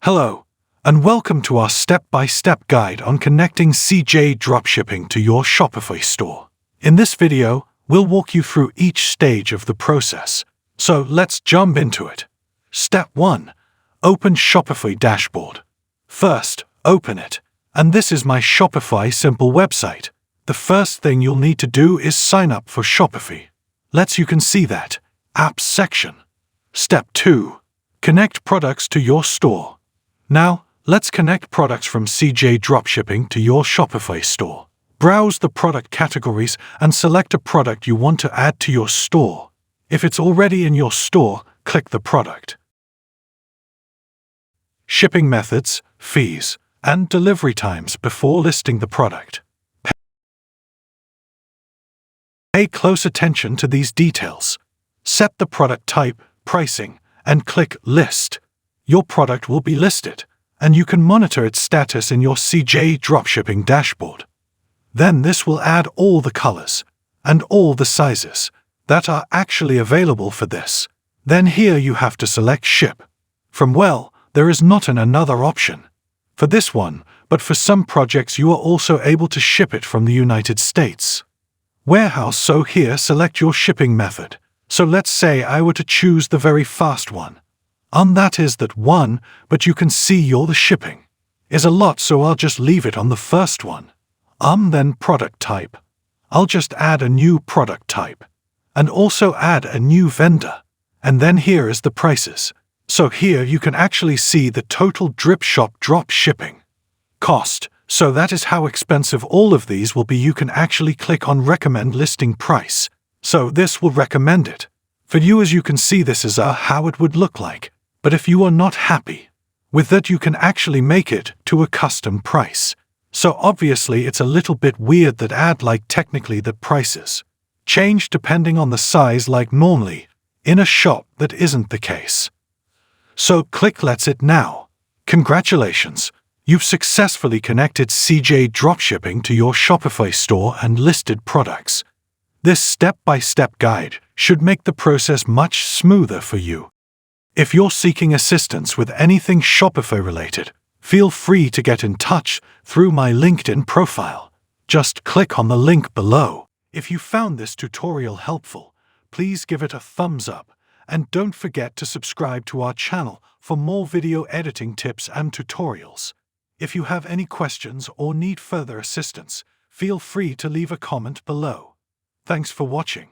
Hello, and welcome to our step-by-step guide on connecting CJ Dropshipping to your Shopify store. In this video, we'll walk you through each stage of the process. So let's jump into it. Step 1. Open Shopify dashboard. First, open it. And this is my Shopify simple website. The first thing you'll need to do is sign up for Shopify. You can see that. Apps section. Step 2. Connect products to your store. Now, let's connect products from CJ Dropshipping to your Shopify store. Browse the product categories and select a product you want to add to your store. If it's already in your store, click the product. Shipping methods, fees, and delivery times before listing the product. Pay close attention to these details. Set the product type, pricing, and click List. Your product will be listed, and you can monitor its status in your CJ Dropshipping dashboard. Then this will add all the colors and all the sizes that are actually available for this. Then here you have to select Ship. There is not another option for this one, but for some projects you are also able to ship it from the United States. Warehouse, so here select your shipping method. So let's say I were to choose the very fast one. That is that one, but you can see the shipping is a lot, so I'll just leave it on the first one. Then product type. I'll just add a new product type and also add a new vendor. And then here is the prices. So here you can actually see the total drop shipping cost. So that is how expensive all of these will be. You can actually click on recommend listing price. So this will recommend it for you. As you can see, this is how it would look like. But if you are not happy with that, you can actually make it to a custom price. So obviously it's a little bit weird that technically the prices change depending on the size, like normally in a shop that isn't the case. So click Let's It now. Congratulations, you've successfully connected CJ Dropshipping to your Shopify store and listed products. This step-by-step guide should make the process much smoother for you. If you're seeking assistance with anything Shopify related, feel free to get in touch through my LinkedIn profile. Just click on the link below. If you found this tutorial helpful, please give it a thumbs up and don't forget to subscribe to our channel for more video editing tips and tutorials. If you have any questions or need further assistance, feel free to leave a comment below. Thanks for watching.